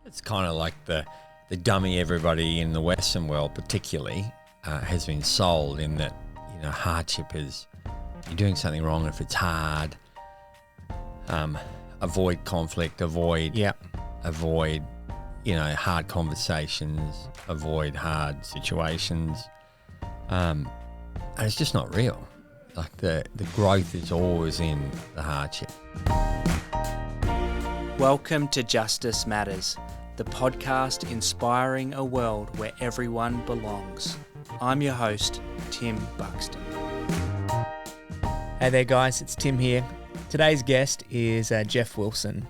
It's kind of like the dummy everybody in the Western world particularly has been sold in that, hardship is you're doing something wrong if it's hard. Avoid conflict, avoid, hard conversations, avoid hard situations. And it's just not real. Like the growth is always in the hardship. Welcome to Justice Matters, the podcast inspiring a world where everyone belongs. I'm your host, Tim Buxton. Hey there guys, it's Tim here. Today's guest is Geoff Wilson,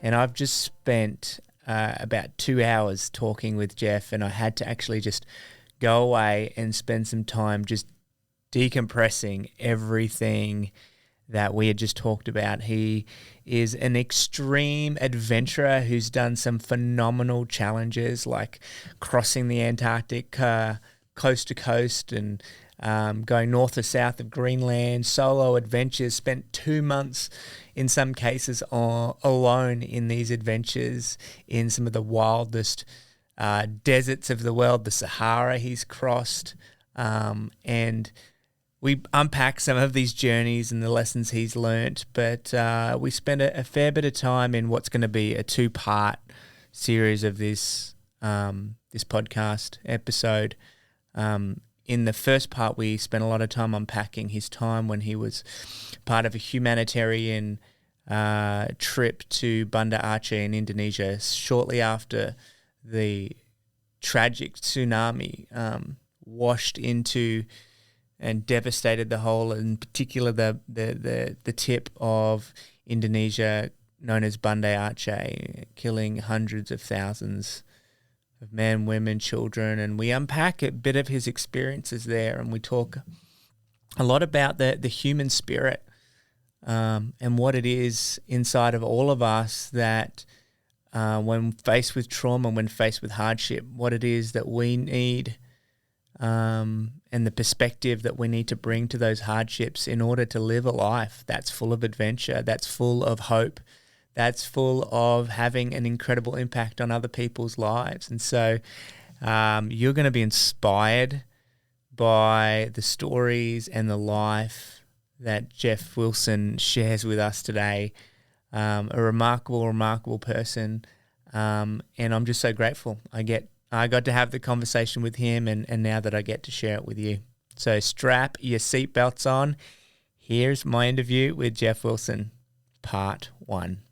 and I've just spent about 2 hours talking with Geoff, and I had to actually just go away and spend some time just decompressing everything that we had just talked about. He is an extreme adventurer who's done some phenomenal challenges like crossing the Antarctic coast to coast and going north or south of Greenland, solo adventures, spent 2 months in some cases alone in these adventures in some of the wildest deserts of the world, the Sahara he's crossed, and we unpack some of these journeys and the lessons he's learnt, but we spent a fair bit of time in what's going to be a 2-part series of this podcast episode. In the first part, we spent a lot of time unpacking his time when he was part of a humanitarian trip to Banda Aceh in Indonesia shortly after the tragic tsunami washed into and devastated the whole, in particular the tip of Indonesia known as Banda Aceh, killing hundreds of thousands of men, women, children. And we unpack a bit of his experiences there, and we talk a lot about the human spirit and what it is inside of all of us that when faced with trauma, when faced with hardship, what it is that we need and the perspective that we need to bring to those hardships in order to live a life that's full of adventure, that's full of hope, that's full of having an incredible impact on other people's lives. And so you're going to be inspired by the stories and the life that Geoff Wilson shares with us today. A remarkable person, and I'm just so grateful I got to have the conversation with him, and now that I get to share it with you. So strap your seatbelts on. Here's my interview with Geoff Wilson, part 1.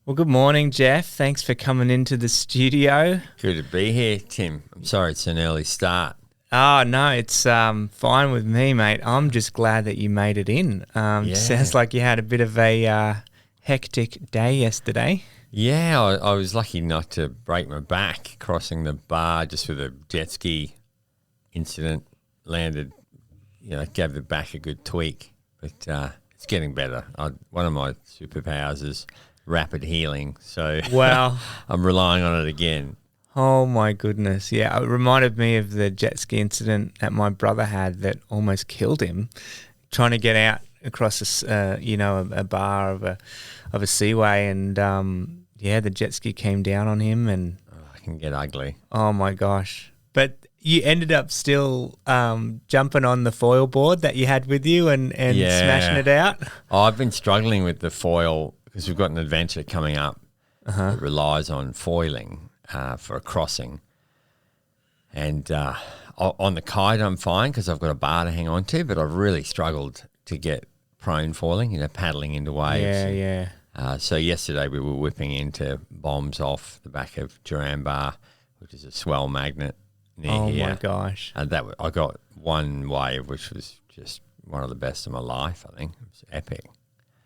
Well, good morning, Geoff. Thanks for coming into the studio. Good to be here, Tim. I'm sorry it's an early start. Oh, no, it's fine with me, mate. I'm just glad that you made it in. Sounds like you had a bit of a hectic day yesterday. Yeah, I was lucky not to break my back crossing the bar just with a jet ski incident. Landed, gave the back a good tweak, but it's getting better. One of my superpowers is rapid healing, so wow. I'm relying on it again. Oh my goodness, yeah. It reminded me of the jet ski incident that my brother had that almost killed him, trying to get out across a bar of a seaway, and the jet ski came down on him, and it can get ugly. Oh my gosh! But you ended up still jumping on the foil board that you had with you and smashing it out. Oh, I've been struggling with the foil because we've got an adventure coming up that relies on foiling for a crossing. And on the kite, I'm fine because I've got a bar to hang on to, but I've really struggled to get prone foiling, paddling into waves. So yesterday we were whipping into bombs off the back of Duran, which is a swell magnet near here. Oh my gosh! And I got one wave which was just one of the best of my life. I think it was epic.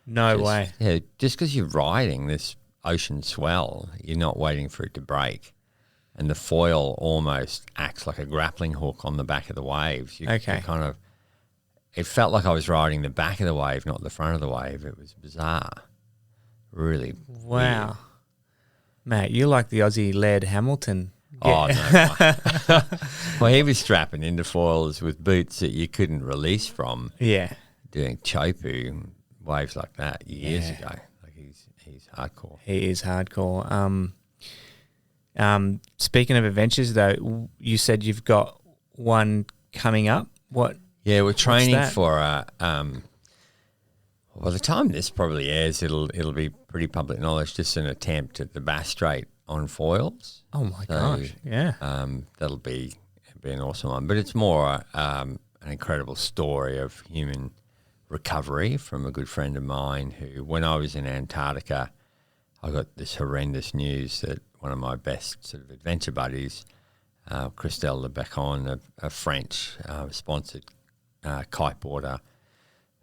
No way. Yeah, just because you're riding this ocean swell, you're not waiting for it to break, and the foil almost acts like a grappling hook on the back of the waves. You kind of. It felt like I was riding the back of the wave, not the front of the wave. It was bizarre. Really wow. Weird. Mate, you're like the Aussie Laird Hamilton. Oh, no. Well, he was strapping into foils with boots that you couldn't release from. Yeah. Doing chopu, waves like that years ago. Like he's hardcore. He is hardcore. Speaking of adventures, though, you said you've got one coming up. What? Yeah, we're training for by the time this probably airs, it'll be pretty public knowledge. Just an attempt at the Bass Strait on foils. Oh my gosh! Yeah, that'll be an awesome one. But it's more an incredible story of human recovery from a good friend of mine who, when I was in Antarctica, I got this horrendous news that one of my best sort of adventure buddies, Christelle Le Bacon, a French sponsored kiteboarder,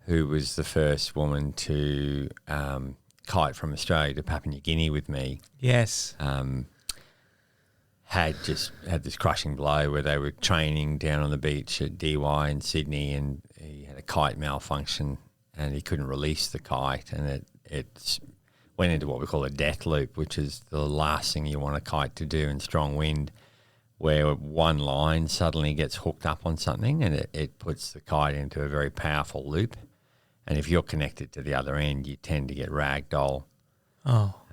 who was the first woman to kite from Australia to Papua New Guinea with me. Yes. Had this crushing blow where they were training down on the beach at DY in Sydney, and he had a kite malfunction and he couldn't release the kite, and it went into what we call a death loop, which is the last thing you want a kite to do in strong wind, where one line suddenly gets hooked up on something and it puts the kite into a very powerful loop. And if you're connected to the other end, you tend to get ragdoll,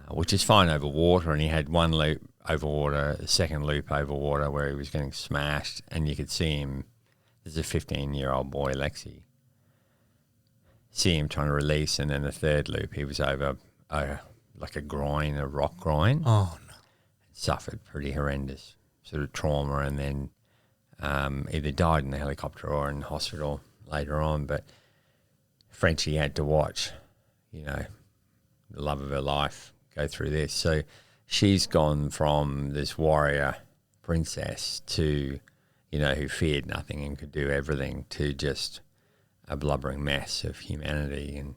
which is fine over water. And he had one loop over water, a second loop over water where he was getting smashed, and you could see him. This is a 15-year-old boy, Lexi. See him trying to release, and then the third loop, he was over like a rock groin. Oh, no. Suffered pretty horrendous sort of trauma, and then either died in the helicopter or in hospital later on. But Frenchie had to watch, the love of her life go through this. So she's gone from this warrior princess to, who feared nothing and could do everything, to just a blubbering mess of humanity. And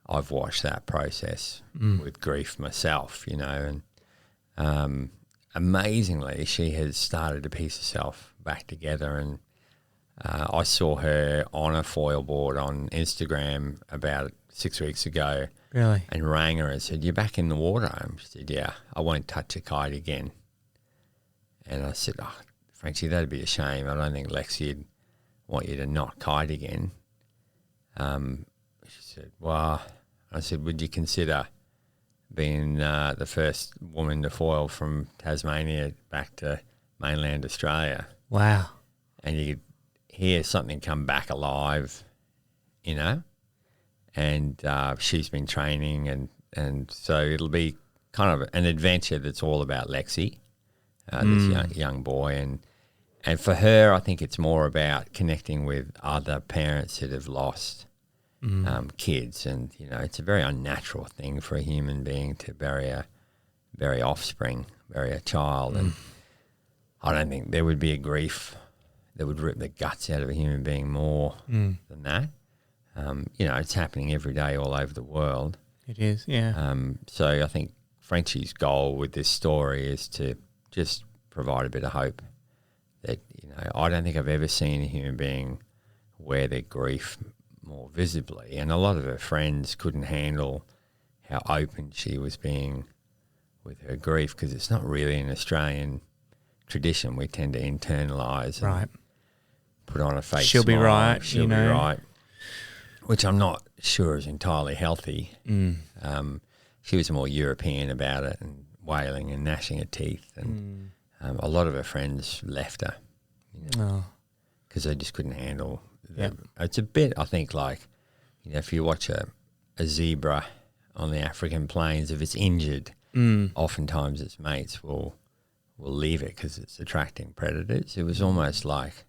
I've watched that process with grief myself, and amazingly, she has started to piece herself back together. And I saw her on a foil board on Instagram about 6 weeks ago. Really? And rang her and said, "You're back in the water?" And she said, "Yeah, I won't touch a kite again." And I said, "Oh, Frenchie, that'd be a shame. I don't think Lexi'd want you to not kite again." She said, "Well," I said, "would you consider being the first woman to foil from Tasmania back to mainland Australia?" Wow. And you could hear something come back alive, and she's been training, and so it'll be kind of an adventure that's all about Lexi, this young boy. And for her, I think it's more about connecting with other parents that have lost kids. And, it's a very unnatural thing for a human being to bury a child. And I don't think there would be a grief that would rip the guts out of a human being more than that. It's happening every day all over the world. It is, yeah. So I think Frenchie's goal with this story is to just provide a bit of hope that, I don't think I've ever seen a human being wear their grief more visibly. And a lot of her friends couldn't handle how open she was being with her grief, because it's not really an Australian tradition. We tend to internalise and put on a fake She'll smile. be right. She'll be right. Which I'm not sure is entirely healthy. She was more European about it, and wailing and gnashing her teeth. And a lot of her friends left her because they just couldn't handle it. It's a bit, I think, like, if you watch a zebra on the African plains, if it's injured, oftentimes its mates will leave it because it's attracting predators. It was almost like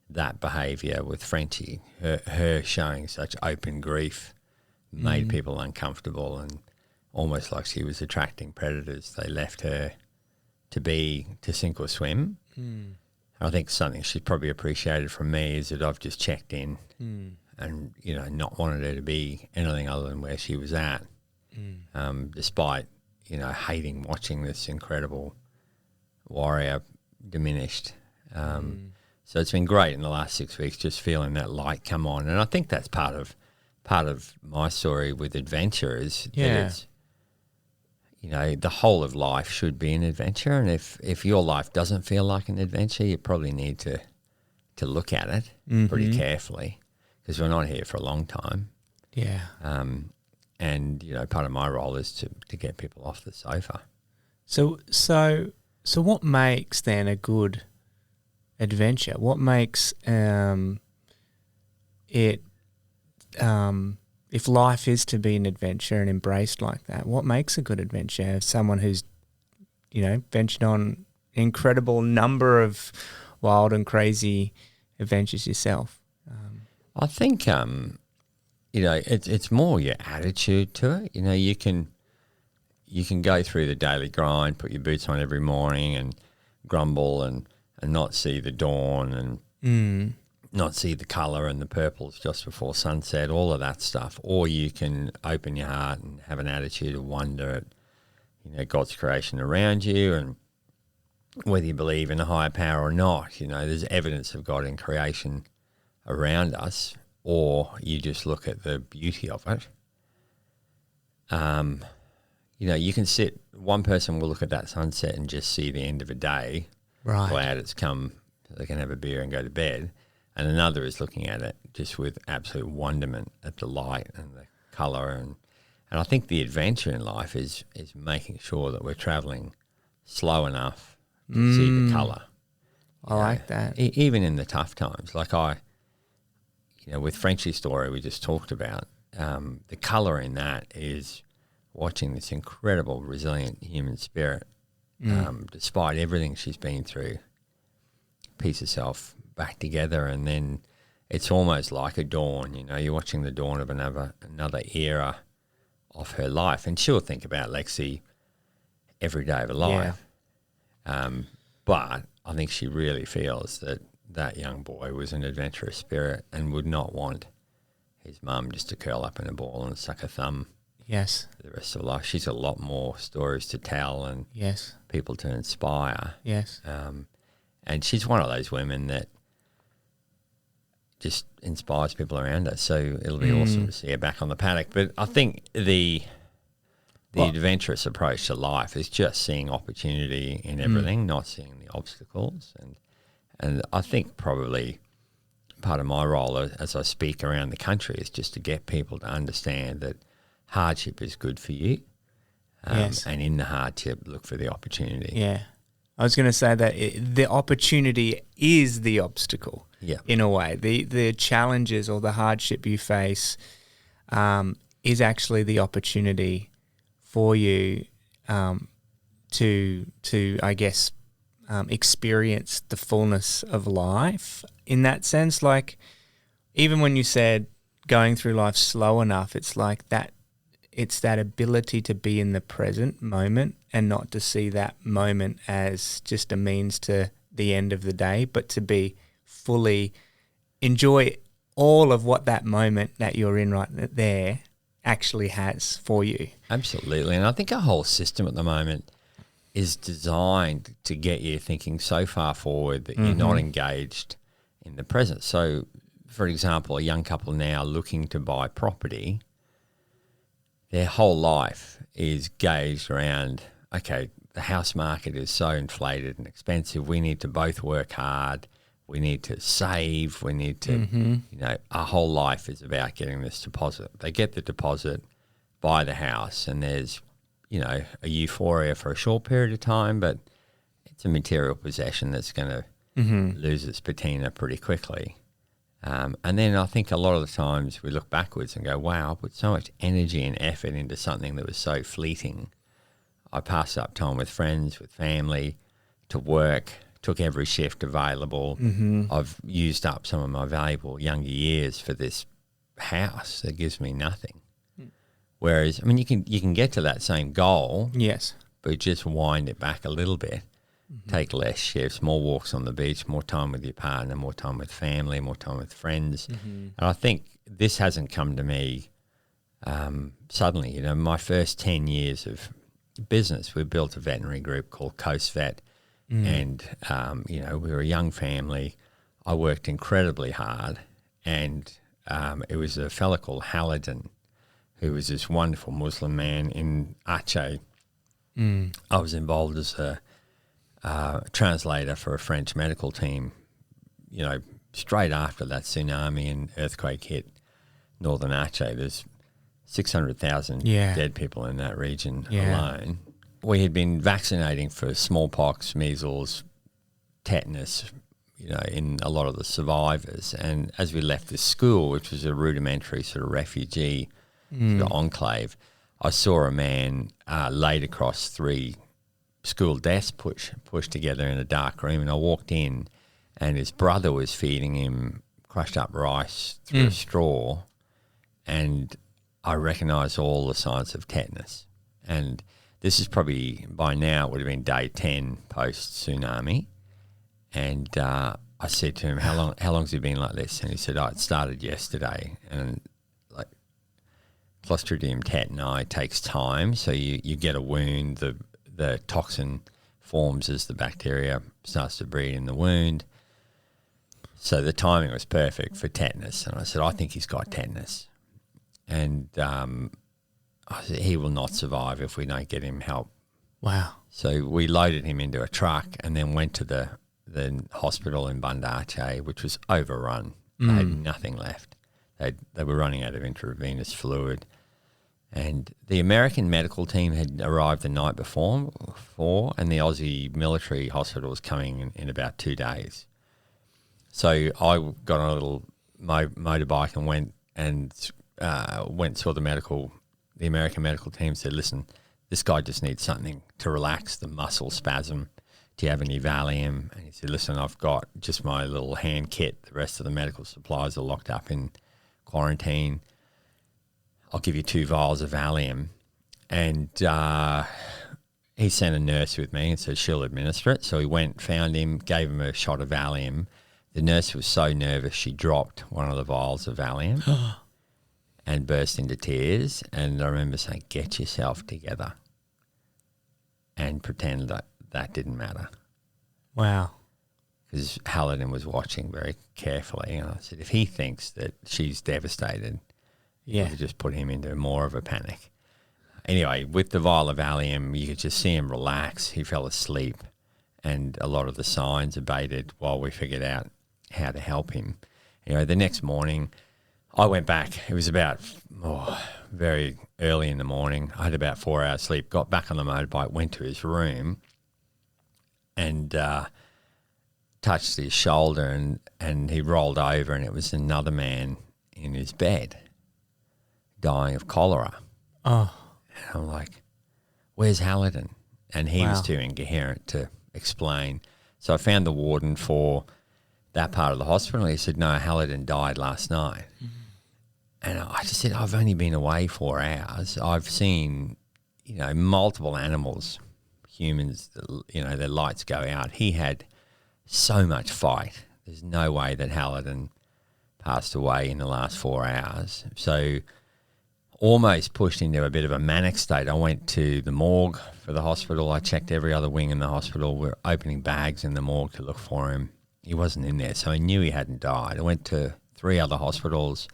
that behaviour with Frenchie, her showing such open grief made people uncomfortable, and almost like she was attracting predators. They left her to sink or swim. I think something she's probably appreciated from me is that I've just checked in and, not wanted her to be anything other than where she was at, despite, hating watching this incredible warrior diminished. So it's been great in the last 6 weeks, just feeling that light come on. And I think that's part of my story with adventure is that it's, the whole of life should be an adventure. And if your life doesn't feel like an adventure, you probably need to look at it pretty carefully, because we're not here for a long time. Yeah. And, part of my role is to get people off the sofa. So So what makes then a good adventure? What makes it if life is to be an adventure and embraced like that, what makes a good adventure? As someone who's, ventured on an incredible number of wild and crazy adventures yourself. I think, it's more your attitude to it. You can go through the daily grind, put your boots on every morning and grumble and not see the dawn and not see the colour and the purples just before sunset, all of that stuff. Or you can open your heart and have an attitude of wonder at, God's creation around you, and whether you believe in a higher power or not, there's evidence of God in creation around us, or you just look at the beauty of it. You can one person will look at that sunset and just see the end of a day, right? Glad it's come so they can have a beer and go to bed. And another is looking at it just with absolute wonderment at the light and the colour. And I think the adventure in life is making sure that we're travelling slow enough to see the colour. I like that. Even in the tough times. Like with Frenchie's story we just talked about, the colour in that is watching this incredible, resilient human spirit, despite everything she's been through, piece herself back together, and then it's almost like a dawn. You're watching the dawn of another era of her life, and she'll think about Lexi every day of her life. But I think she really feels that young boy was an adventurous spirit and would not want his mum just to curl up in a ball and suck a thumb. Yes. For the rest of her life. She's got a lot more stories to tell and people to inspire. Yes. And she's one of those women that just inspires people around her. So it'll be awesome to see her back on the paddock. But I think the adventurous approach to life is just seeing opportunity in everything, not seeing the obstacles. And I think probably part of my role as I speak around the country is just to get people to understand that hardship is good for you. And in the hardship, look for the opportunity. Yeah. I was going to say that the opportunity is the obstacle. Yeah. In a way, the challenges or the hardship you face is actually the opportunity for you to I guess experience the fullness of life in that sense. Like even when you said going through life slow enough, it's like that. It's that ability to be in the present moment and not to see that moment as just a means to the end of the day, but to be fully enjoy all of what that moment that you're in right there actually has for you. Absolutely. And I think our whole system at the moment is designed to get you thinking so far forward that you're not engaged in the present. So, for example, a young couple now looking to buy property, their whole life is gauged around, okay, the house market is so inflated and expensive. We need to both work hard. We need to save. We need to, our whole life is about getting this deposit. They get the deposit, buy the house, and there's, a euphoria for a short period of time, but it's a material possession that's going to lose its patina pretty quickly. And then I think a lot of the times we look backwards and go, wow, I put so much energy and effort into something that was so fleeting. I passed up time with friends, with family, to work, took every shift available. I've used up some of my valuable younger years for this house that gives me nothing. Whereas, I mean, you can get to that same goal, yes, but just wind it back a little bit. Take less shifts, more walks on the beach, more time with your partner, more time with family, more time with friends. And I think this hasn't come to me suddenly. My first 10 years of business, we built a veterinary group called Coast Vet. And, we were a young family. I worked incredibly hard. And it was a fella called Haladin, who was this wonderful Muslim man in Aceh. I was involved as a translator for a French medical team, straight after that tsunami and earthquake hit northern Aceh. There's 600,000 dead people in that region alone. we had been vaccinating for smallpox, measles, tetanus, in a lot of the survivors. And as we left the school, which was a rudimentary sort of refugee sort of enclave, I saw a man laid across 3 school desks pushed together in a dark room. And I walked in, and his brother was feeding him crushed up rice through a straw. And I recognised all the signs of tetanus. And this is probably, by now, it would have been day 10 post-tsunami. And I said to him, how long's it been like this? And he said, it started yesterday. And like Clostridium tetani takes time. So you get a wound, the toxin forms as the bacteria starts to breed in the wound. So the timing was perfect for tetanus. And I said, I think he's got tetanus. And I said, he will not survive if we don't get him help. Wow. So we loaded him into a truck and then went to the hospital in Banda Aceh, which was overrun. They had nothing left. They were running out of intravenous fluid. And the American medical team had arrived the night before, and the Aussie military hospital was coming in about 2 days. So I got on a little motorbike and went and saw the American medical team, said, listen, this guy just needs something to relax the muscle spasm. Do you have any Valium? And he said, listen, I've got just my little hand kit. The rest of the medical supplies are locked up in quarantine. I'll give you 2 vials of Valium. And he sent a nurse with me and said she'll administer it. So he went, found him, gave him a shot of Valium. The nurse was so nervous she dropped one of the vials of Valium and burst into tears. And I remember saying, get yourself together and pretend that didn't matter. Wow. Because Hallidan was watching very carefully. And I said, if he thinks that she's devastated, we'll just put him into more of a panic. Anyway, with the vial of Valium, you could just see him relax. He fell asleep, and a lot of the signs abated while we figured out how to help him. Anyway, the next morning, I went back. It was about very early in the morning. I had about 4 hours sleep, got back on the motorbike, went to his room and touched his shoulder, and he rolled over, and it was another man in his bed dying of cholera. Oh. And I'm like, where's Hallidan? And he was too incoherent to explain. So I found the warden for that part of the hospital. He said, no, Hallidan died last night. And I just said, I've only been away 4 hours. I've seen, multiple animals, humans, their lights go out. He had so much fight. There's no way that Hallidan passed away in the last 4 hours. So almost pushed into a bit of a manic state. I went to the morgue for the hospital. I checked every other wing in the hospital. We're opening bags in the morgue to look for him. He wasn't in there, so I knew he hadn't died. I went to 3 other hospitals,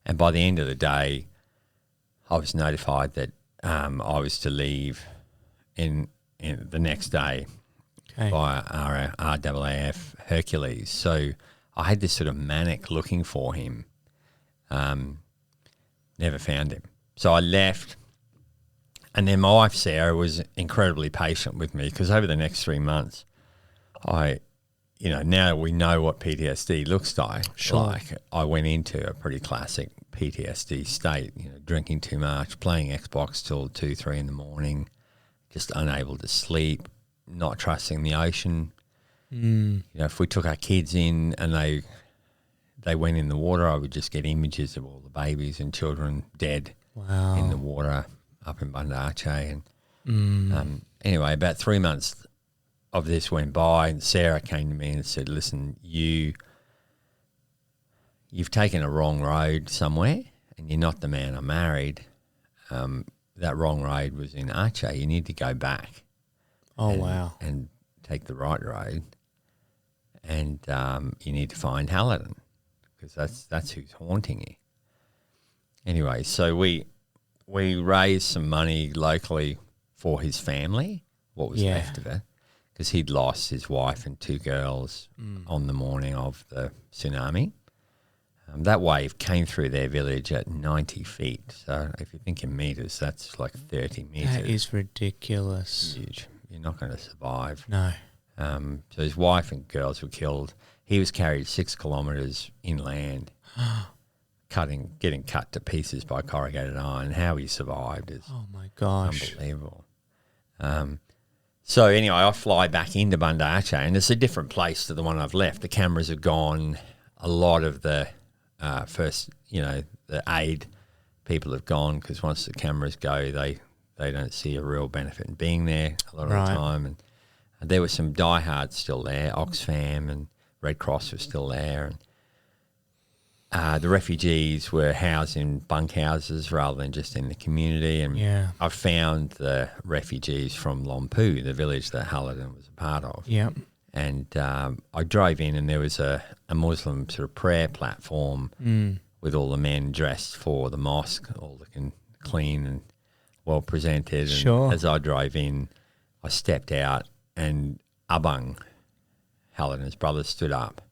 and by the end of the day, I was notified that I was to leave in the next day by our RAAF Hercules. So I had this sort of manic looking for him. Never found him. So I left, and then my wife Sarah was incredibly patient with me, because over the next 3 months, now we know what PTSD looks like. Sure. Like, I went into a pretty classic PTSD state, drinking too much, playing Xbox till 2, 3 in the morning, just unable to sleep, not trusting the ocean. If we took our kids in and they went in the water, I would just get images of all the babies and children dead in the water up in Banda Aceh. And anyway, about 3 months of this went by, and Sarah came to me and said, listen, you've taken a wrong road somewhere, and you're not the man I married. That wrong road was in Aceh. You need to go back. And take the right road, and you need to find Hallidan, because that's who's haunting you. Anyway, so we raised some money locally for his family, what was left of it, because he'd lost his wife and 2 girls on the morning of the tsunami. That wave came through their village at 90 feet. So if you think in meters, that's like 30 meters. That is ridiculous. Huge. You're not going to survive. No. So his wife and girls were killed. He was carried 6 kilometres inland, getting cut to pieces by corrugated iron. How he survived is my gosh, unbelievable. So anyway, I fly back into Banda Aceh, and it's a different place to the one I've left. The cameras are gone. A lot of the the aid people have gone, because once the cameras go, they don't see a real benefit in being there a lot of the time. And there were some diehards still there. Oxfam and Red Cross was still there. And the refugees were housed in bunkhouses rather than just in the community. And I found the refugees from Lompu, the village that Halidin was a part of. Yeah. And I drove in, and there was a Muslim sort of prayer platform with all the men dressed for the mosque, all looking clean and well presented. And as I drove in, I stepped out, and Abang, Halidin's brother, stood up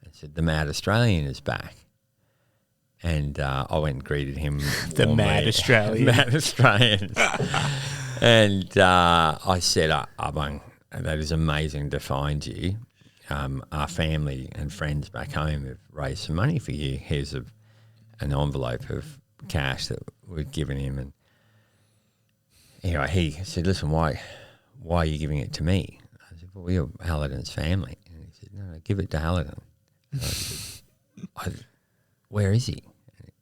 and said, "The Mad Australian is back." And I went and greeted him. The Mad Australian. Mad Australian. And I said, Abang, that is amazing to find you. Our family and friends back home have raised some money for you. Here's an envelope of cash that we've given him. And anyway, he said, "Listen, why are you giving it to me?" I said, "Well, we're Halidin's family." And he said, "No, give it to Halidin." And I said, "Where is he?"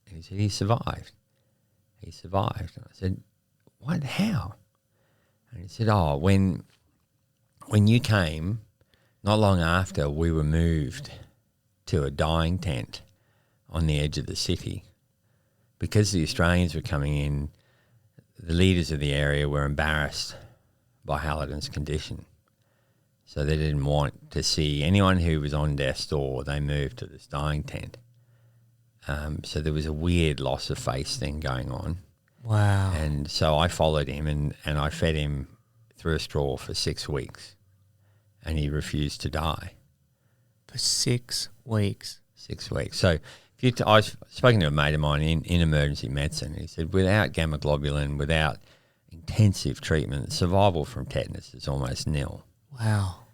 And he said, "He survived. He survived." And I said, "What? How?" And he said, "Oh, when you came, not long after, we were moved to a dying tent on the edge of the city. Because the Australians were coming in, the leaders of the area were embarrassed by Halidin's condition. So they didn't want to see anyone who was on death's door. They moved to this dying tent. So there was a weird loss of face thing going on." Wow. And so I followed him, and I fed him through a straw for 6 weeks, and he refused to die. For 6 weeks? 6 weeks. So I was speaking to a mate of mine in emergency medicine. He said, without gamma globulin, without intensive treatment, survival from tetanus is almost nil. Wow.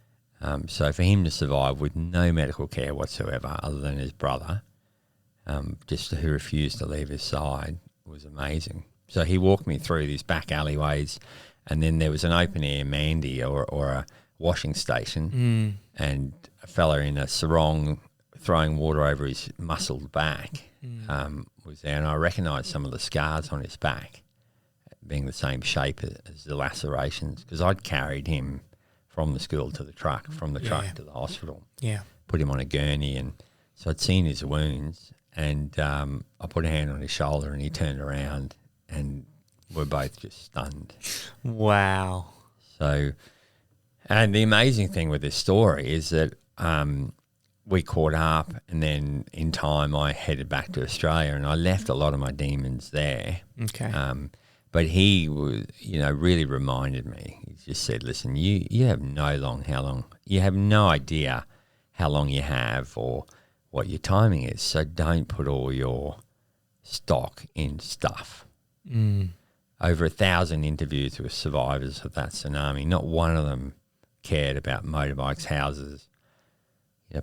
So for him to survive with no medical care whatsoever other than his brother, just who refused to leave his side, was amazing. So he walked me through these back alleyways, and then there was an open-air mandi or a washing station, and a fella in a sarong throwing water over his muscled back was there, and I recognised some of the scars on his back being the same shape as the lacerations, because I'd carried him from the school to the truck, from the truck to the hospital. Yeah. Put him on a gurney, and so I'd seen his wounds, and I put a hand on his shoulder, and he turned around, and we're both just stunned. Wow. So, and the amazing thing with this story is that we caught up, and then in time I headed back to Australia, and I left a lot of my demons there. Okay. But he was, really reminded me. He just said, "Listen, you have you have no idea how long you have or what your timing is. So don't put all your stock in stuff." Over 1,000 interviews with survivors of that tsunami. Not one of them cared about motorbikes, houses,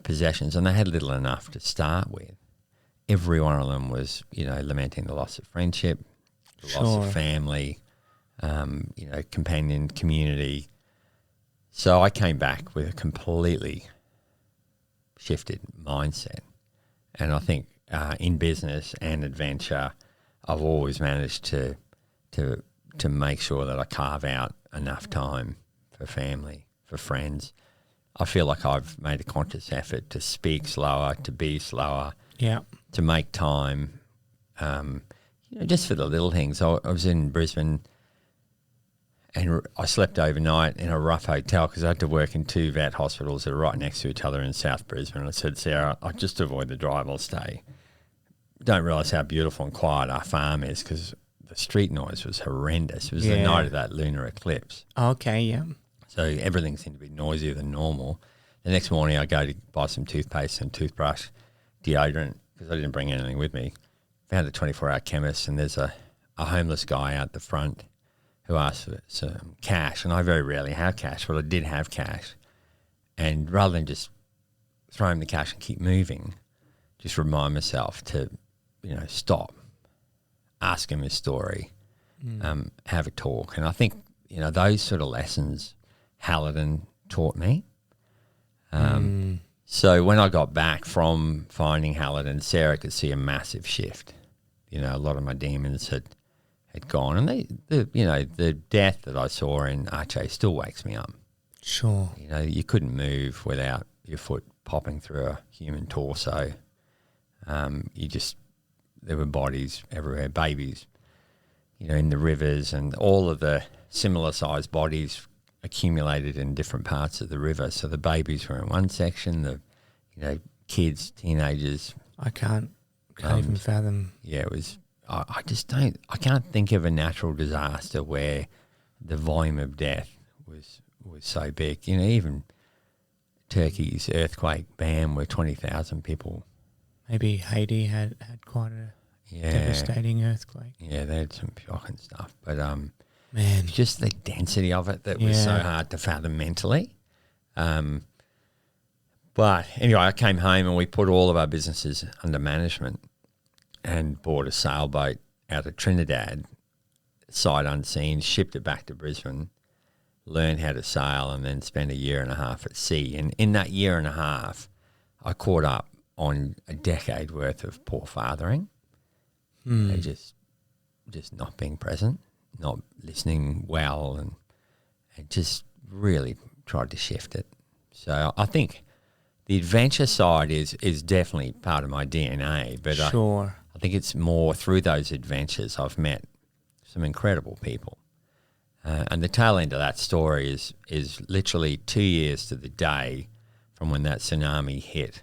possessions, and they had little enough to start with. Every one of them was, lamenting the loss of friendship, the loss of family, companion, community. So I came back with a completely shifted mindset. And I think in business and adventure, I've always managed to make sure that I carve out enough time for family, for friends. I feel like I've made a conscious effort to speak slower, to be slower, to make time, just for the little things. I was in Brisbane, and I slept overnight in a rough hotel because I had to work in 2 vet hospitals that are right next to each other in South Brisbane. I said, "Sarah, I'll just avoid the drive, I'll stay." Don't realise how beautiful and quiet our farm is, because the street noise was horrendous. It was the night of that lunar eclipse. Okay, yeah. So everything seemed to be noisier than normal. The next morning I go to buy some toothpaste and toothbrush, deodorant, because I didn't bring anything with me. Found a 24-hour chemist, and there's a homeless guy out the front who asked for some cash, and I very rarely have cash, but I did have cash. And rather than just throw him the cash and keep moving, just remind myself to, stop, ask him his story, have a talk. And I think, those sort of lessons Hallidan taught me. So when I got back from finding Hallidan, Sarah could see a massive shift. A lot of my demons had gone, and the death that I saw in Aceh still wakes me up. Sure. You couldn't move without your foot popping through a human torso. There were bodies everywhere, babies, in the rivers, and all of the similar sized bodies accumulated in different parts of the river. So the babies were in one section, the kids, teenagers. I can't even fathom. Yeah, it was. I can't think of a natural disaster where the volume of death was so big. Even Turkey's earthquake, bam, where 20,000 people. Maybe Haiti had quite a devastating earthquake. Yeah, they had some shocking stuff. But man, just the density of it that was so hard to fathom mentally. But anyway, I came home and we put all of our businesses under management and bought a sailboat out of Trinidad, sight unseen, shipped it back to Brisbane, learned how to sail, and then spent a year and a half at sea. And in that year and a half, I caught up on a decade worth of poor fathering. Just not being present, not listening well, and just really tried to shift it. So I think the adventure side is definitely part of my DNA, but sure. I think it's more through those adventures I've met some incredible people. And the tail end of that story is literally 2 years to the day from when that tsunami hit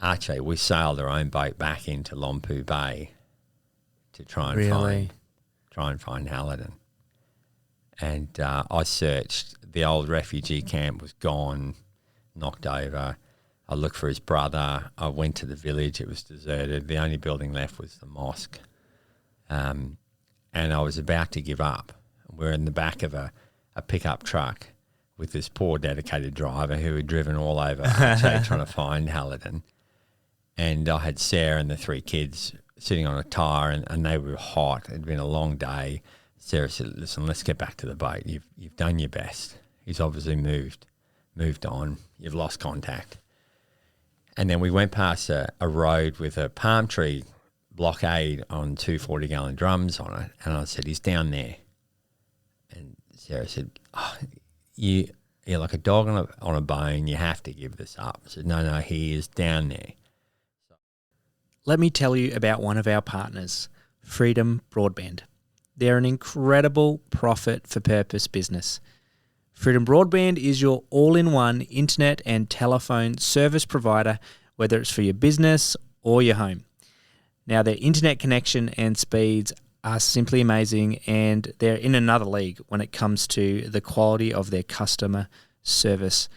Aceh. We sailed our own boat back into Lompu Bay to try and find Hallidan. And I searched. The old refugee camp was gone, knocked over. I looked for his brother. I went to the village. It was deserted. The only building left was the mosque. And I was about to give up. We're in the back of a pickup truck with this poor dedicated driver who had driven all over Aceh trying to find Hallidan. And I had Sarah and the 3 kids sitting on a tyre, and they were hot. It had been a long day. Sarah said, "Listen, let's get back to the boat. You've done your best. He's obviously moved on. You've lost contact." And then we went past a road with a palm tree blockade on 2 40-gallon drums on it, and I said, "He's down there." And Sarah said, "You're like a dog on a bone. You have to give this up." I said, No, he is down there. Let me tell you about one of our partners, Freedom Broadband. They're an incredible profit-for-purpose business. Freedom Broadband is your all-in-one internet and telephone service provider, whether it's for your business or your home. Now, their internet connection and speeds are simply amazing, and they're in another league when it comes to the quality of their customer service.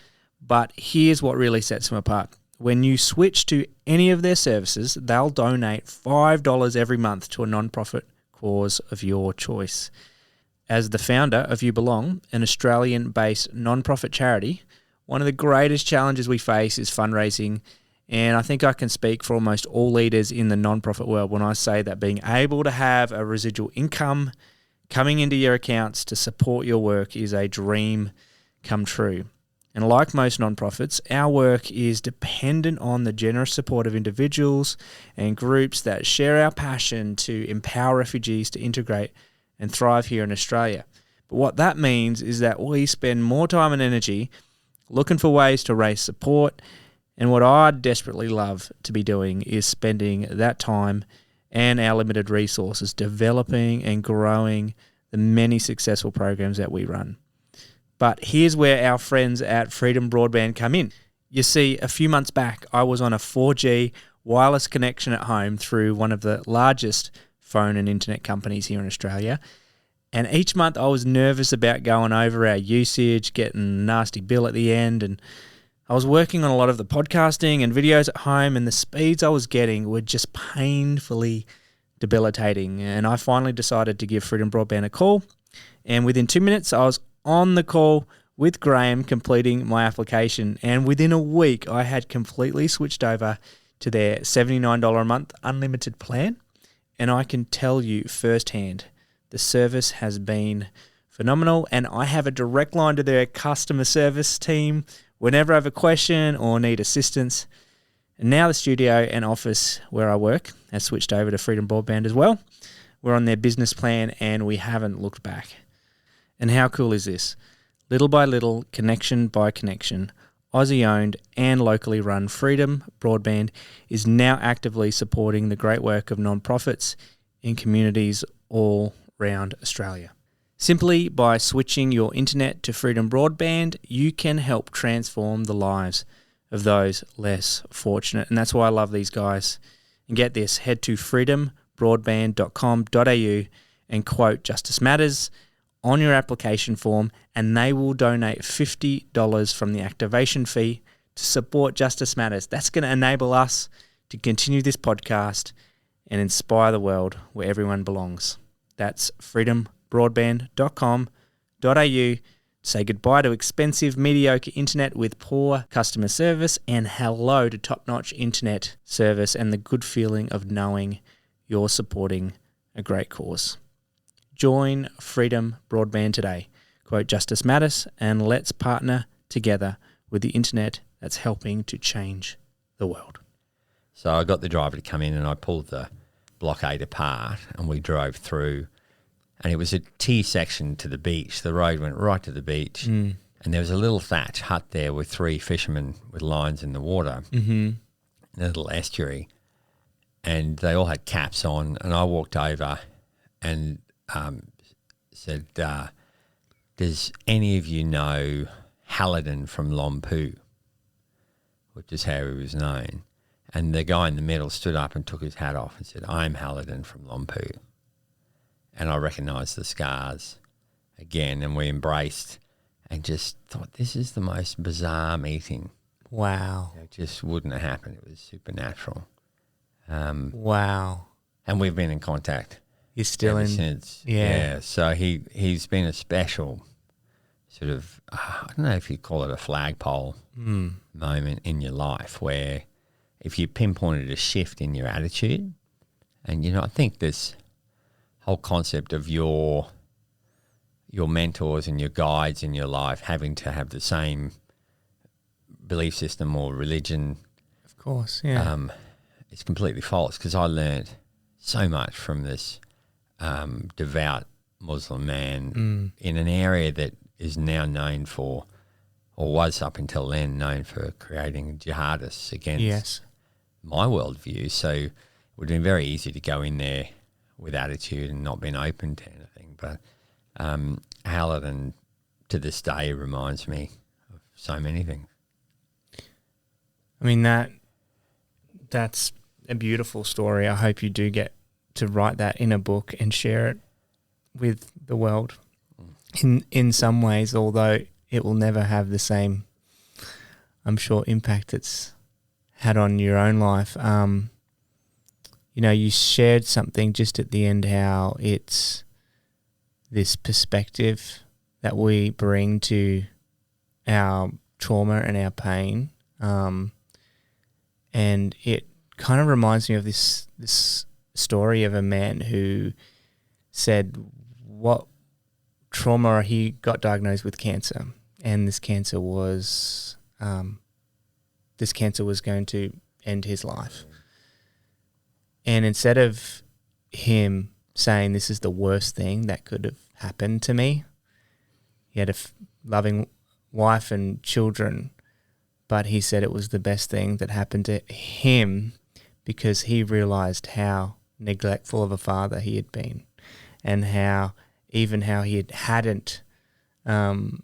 But here's what really sets them apart. When you switch to any of their services, they'll donate $5 every month to a non-profit cause of your choice. As the founder of You Belong, an Australian-based non-profit charity, one of the greatest challenges we face is fundraising, and I think I can speak for almost all leaders in the non-profit world when I say that being able to have a residual income coming into your accounts to support your work is a dream come true. And like most non-profits, our work is dependent on the generous support of individuals and groups that share our passion to empower refugees to integrate and thrive here in Australia. But what that means is that we spend more time and energy looking for ways to raise support, and what I'd desperately love to be doing is spending that time and our limited resources developing and growing the many successful programs that we run. But here's where our friends at Freedom Broadband come in. You see, a few months back, I was on a 4G wireless connection at home through one of the largest phone and internet companies here in Australia. And each month I was nervous about going over our usage, getting a nasty bill at the end. And I was working on a lot of the podcasting and videos at home, and the speeds I was getting were just painfully debilitating. And I finally decided to give Freedom Broadband a call. And within 2 minutes, I was on the call with Graham completing my application. And within a week, I had completely switched over to their $79 a month unlimited plan. And I can tell you firsthand, the service has been phenomenal. And I have a direct line to their customer service team whenever I have a question or need assistance. And now the studio and office where I work has switched over to Freedom Broadband as well. We're on their business plan and we haven't looked back. And how cool is this? Little by little, connection by connection, Aussie-owned and locally run Freedom Broadband is now actively supporting the great work of non-profits in communities all around Australia. Simply by switching your internet to Freedom Broadband, you can help transform the lives of those less fortunate. And that's why I love these guys. And get this, head to freedombroadband.com.au and quote Justice Matters on your application form, and they will donate $50 from the activation fee to support Justice Matters. That's going to enable us to continue this podcast and inspire the world where everyone belongs. That's freedombroadband.com.au. Say goodbye to expensive, mediocre internet with poor customer service and hello to top-notch internet service and the good feeling of knowing you're supporting a great cause. Join Freedom Broadband today. Quote Justice Matters and let's partner together with the internet that's helping to change the world. So I got the driver to come in and I pulled the blockade apart and we drove through. And it was a T section to the beach. The road went right to the beach. And there was a little thatch hut there with 3 fishermen with lines in the water, in a little estuary. And they all had caps on. And I walked over and said, does any of you know Hallidan from Lompu? Which is how he was known. And the guy in the middle stood up and took his hat off and said, I'm Hallidan from Lompu. And I recognised the scars again, and we embraced and just thought, this is the most bizarre meeting. Wow. It just wouldn't have happened. It was supernatural. Wow. And we've been in contact. You're still in since. Yeah. So he's been a special sort of, I don't know if you call it a flagpole moment in your life where if you pinpointed a shift in your attitude, and, I think this whole concept of your mentors and your guides in your life having to have the same belief system or religion, of course, yeah, it's completely false, because I learned so much from this devout Muslim man in an area that is now known for, or was up until then known for, creating jihadists against my worldview. So it would have been very easy to go in there with attitude and not been open to anything. But Hallidan to this day reminds me of so many things. I mean, that's a beautiful story. I hope you do get to write that in a book and share it with the world in some ways, although it will never have the same, I'm sure, impact it's had on your own life. You shared something just at the end, how it's this perspective that we bring to our trauma and our pain. And it kind of reminds me of this story of a man who said what trauma, he got diagnosed with cancer, and this cancer was going to end his life. And instead of him saying this is the worst thing that could have happened to me, he had a loving wife and children, but he said it was the best thing that happened to him because he realised how neglectful of a father he had been, and how he hadn't the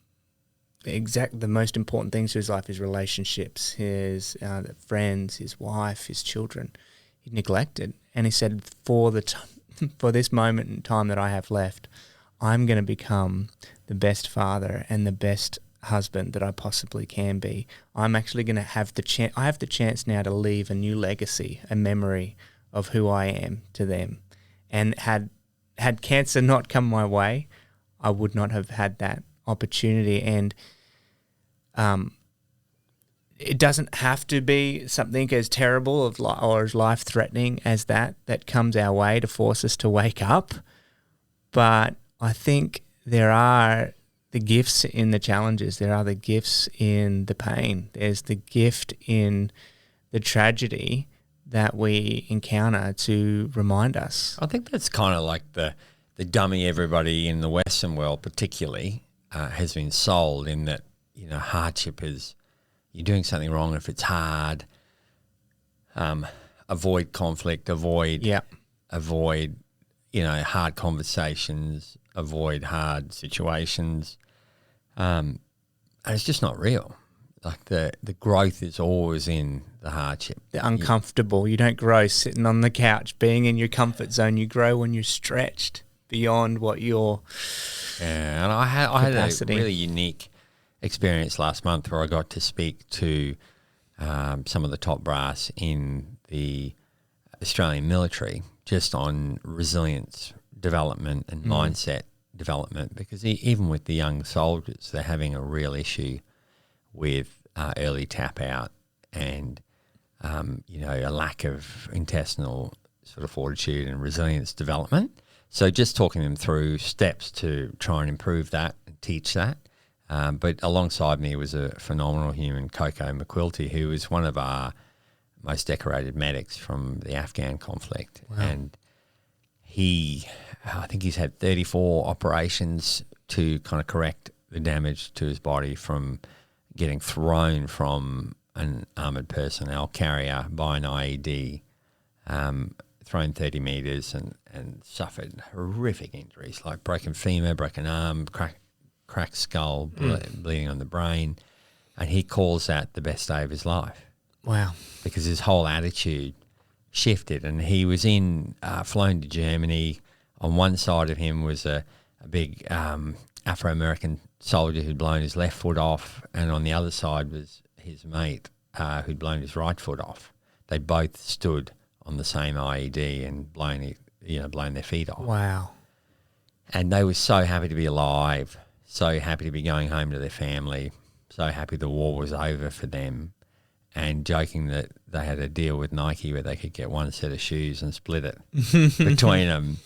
most important things to his life, his relationships, his friends, his wife, his children, he neglected. And he said, for this moment in time that I have left, I'm going to become the best father and the best husband that I possibly can be. I'm actually going to have the chance. I have the chance now to leave a new legacy, a memory of who I am to them. And had cancer not come my way, I would not have had that opportunity. And it doesn't have to be something as terrible or as life-threatening as that comes our way to force us to wake up. But I think there are the gifts in the challenges. There are the gifts in the pain. There's the gift in the tragedy that we encounter to remind us. I think that's kind of like the dummy everybody in the Western world particularly has been sold, in that, hardship is you're doing something wrong if it's hard. Avoid conflict, avoid, hard conversations, avoid hard situations. And it's just not real. Like the growth is always in the hardship. The uncomfortable. You don't grow sitting on the couch, being in your comfort zone. You grow when you're stretched beyond what your and I had a really unique experience last month where I got to speak to some of the top brass in the Australian military just on resilience development and mindset development, because even with the young soldiers, they're having a real issue with early tap out and a lack of intestinal sort of fortitude and resilience development. So just talking them through steps to try and improve that and teach that. But alongside me was a phenomenal human, Coco McQuilty, who was one of our most decorated medics from the Afghan conflict. Wow. And I think he's had 34 operations to kind of correct the damage to his body from getting thrown from an armoured personnel carrier by an IED, thrown 30 metres and suffered horrific injuries like broken femur, broken arm, cracked skull, bleeding on the brain. And he calls that the best day of his life. Wow. Because his whole attitude shifted, and he was flown to Germany. On one side of him was a big Afro-American soldier who'd blown his left foot off, and on the other side was his mate who'd blown his right foot off. They both stood on the same IED and blown their feet off. Wow. And they were so happy to be alive, so happy to be going home to their family, so happy the war was over for them, and joking that they had a deal with Nike where they could get one set of shoes and split it between them.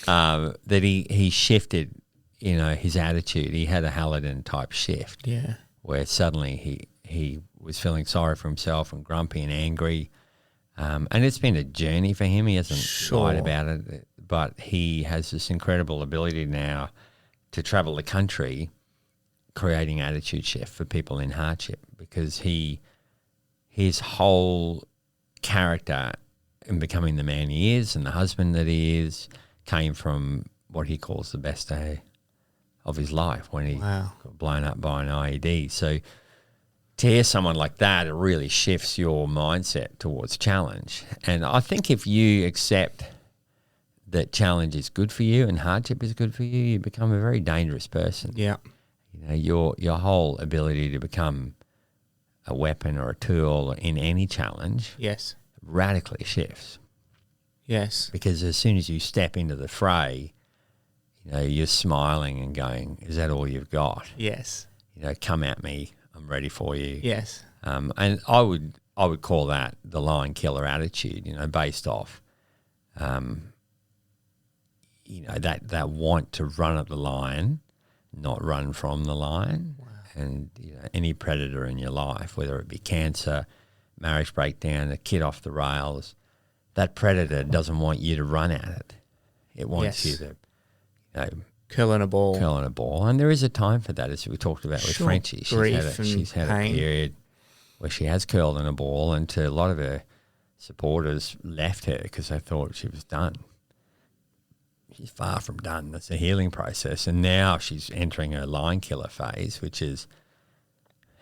That he shifted, his attitude. He had a Hallidan type shift, where suddenly he was feeling sorry for himself and grumpy and angry. And it's been a journey for him. He hasn't lied about it, but he has this incredible ability now to travel the country creating attitude shift for people in hardship, because his whole character in becoming the man he is and the husband that he is came from what he calls the best day of his life when he got blown up by an IED. So to hear someone like that, it really shifts your mindset towards challenge. And I think if you accept that challenge is good for you and hardship is good for you, you become a very dangerous person. Yeah. Your whole ability to become a weapon or a tool in any challenge radically shifts. Yes. Because as soon as you step into the fray, you're smiling and going, is that all you've got? Yes. Come at me, I'm ready for you. Yes. And I would call that the lion killer attitude, based off that want to run at the lion, not run from the lion. Wow. And any predator in your life, whether it be cancer, marriage breakdown, a kid off the rails, that predator doesn't want you to run at it. It wants you to curl in a ball. And there is a time for that, as we talked about with Frenchie. She's had a period where she has curled in a ball, and to a lot of her supporters left her because they thought she was done. She's far from done. That's a healing process. And now she's entering her lion killer phase, which is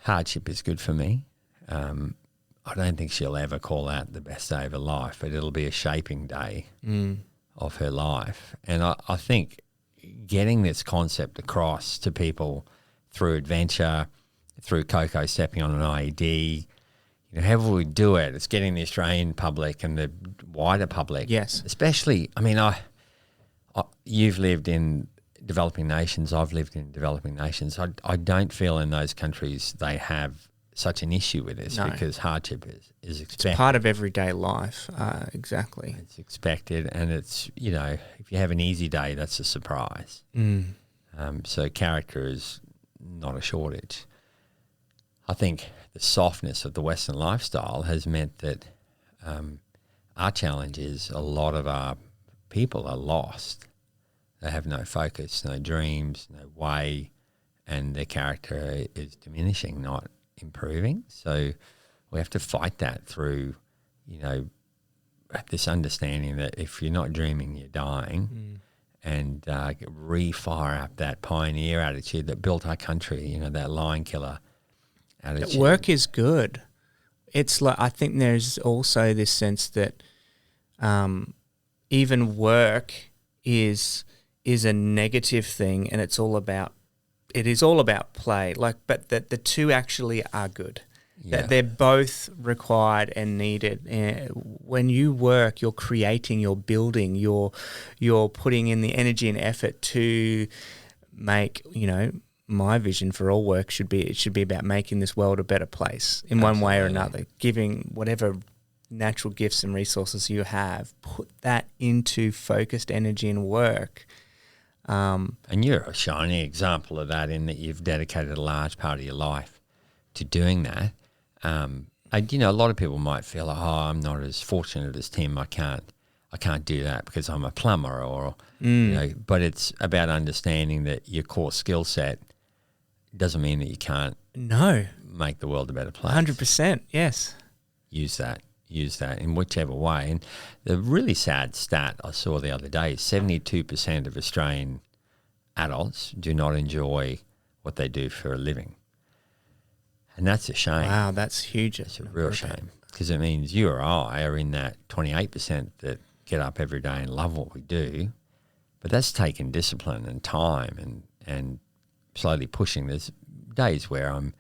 hardship is good for me. I don't think she'll ever call that the best day of her life, but it'll be a shaping day of her life. And I think getting this concept across to people through adventure, through Coco stepping on an IED. However we do it, it's getting the Australian public and the wider public. Yes. Especially, you've lived in developing nations. I've lived in developing nations. I don't feel in those countries they have such an issue with this because hardship is expected. It's part of everyday life. Exactly. It's expected, and it's, if you have an easy day, that's a surprise. So character is not a shortage. I think the softness of the Western lifestyle has meant that our challenge is a lot of our people are lost. They have no focus, no dreams, no way, and their character is diminishing, not improving. So we have to fight that through, this understanding that if you're not dreaming, you're dying, and re-fire up that pioneer attitude that built our country, that lion killer attitude. Work is good. It's like, I think there's also this sense that even work is a negative thing, and it is all about play. But that the two actually are good. Yeah. That they're both required and needed. When you work, you're creating, you're building, you're putting in the energy and effort to make, my vision for all work should be about making this world a better place in one way or another, giving whatever natural gifts and resources you have, put that into focused energy and work. And you're a shining example of that, in that you've dedicated a large part of your life to doing that. And, a lot of people might feel, I'm not as fortunate as Tim. I can't do that because I'm a plumber, or but it's about understanding that your core skill set doesn't mean that you can't make the world a better place. 100%, yes. Use that in whichever way. And the really sad stat I saw the other day is 72% of Australian adults do not enjoy what they do for a living. And that's a shame. Wow, that's huge. It's a real shame, because it means you or I are in that 28% that get up every day and love what we do. But that's taken discipline and time and slowly pushing. There's days where I'm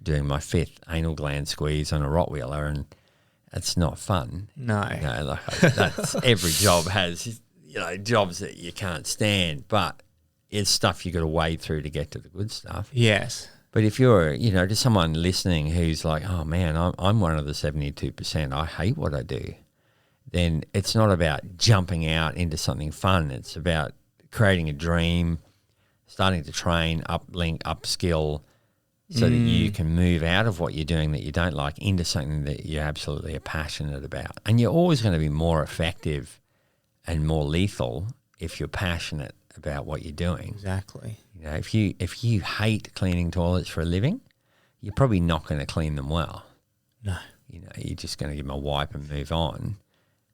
doing my 5th anal gland squeeze on a Rottweiler, and it's not fun. No. That's every job has, jobs that you can't stand, but it's stuff you got to wade through to get to the good stuff. Yes. But if you're, to someone listening who's like, oh man, I'm one of the 72%, I hate what I do, then it's not about jumping out into something fun. It's about creating a dream, starting to train, uplink, upskill, so that you can move out of what you're doing that you don't like into something that you absolutely are passionate about. And you're always going to be more effective and more lethal if you're passionate about what you're doing. Exactly. If you hate cleaning toilets for a living, you're probably not going to clean them well. No. You're just going to give them a wipe and move on.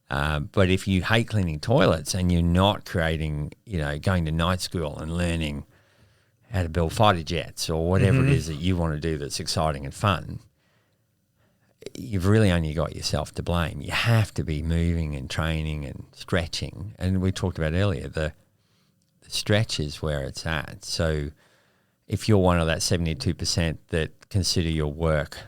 But if you hate cleaning toilets and you're not creating, going to night school and learning how to build fighter jets or whatever it is that you want to do that's exciting and fun, you've really only got yourself to blame. You have to be moving and training and stretching. And we talked about earlier, the stretch is where it's at. So if you're one of that 72% that consider your work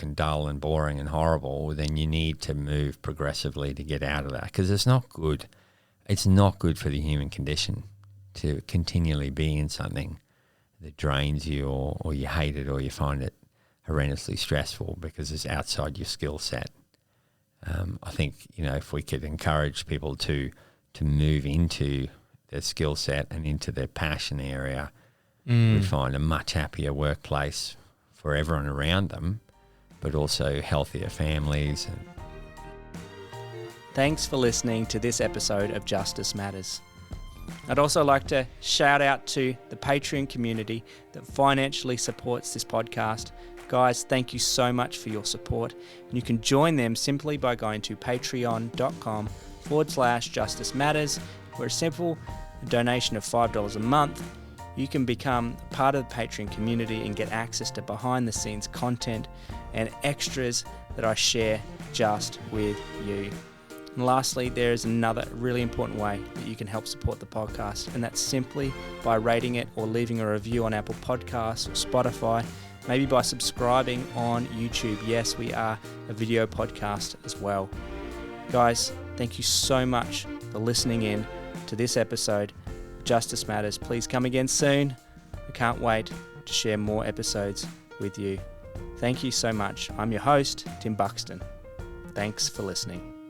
and dull and boring and horrible, then you need to move progressively to get out of that, because it's not good. It's not good for the human condition to continually be in something that drains you, or you hate it, or you find it horrendously stressful because it's outside your skill set. I think, if we could encourage people to move into their skill set and into their passion area, we'd find a much happier workplace for everyone around them, but also healthier families. Thanks for listening to this episode of Justice Matters. I'd also like to shout out to the Patreon community that financially supports this podcast. Guys, thank you so much for your support. And you can join them simply by going to patreon.com/Justice Matters, where a simple donation of $5 a month, you can become part of the Patreon community and get access to behind-the-scenes content and extras that I share just with you. And lastly, there is another really important way that you can help support the podcast, and that's simply by rating it or leaving a review on Apple Podcasts or Spotify, maybe by subscribing on YouTube. Yes, we are a video podcast as well. Guys, thank you so much for listening in to this episode of Justice Matters. Please come again soon. I can't wait to share more episodes with you. Thank you so much. I'm your host, Tim Buxton. Thanks for listening.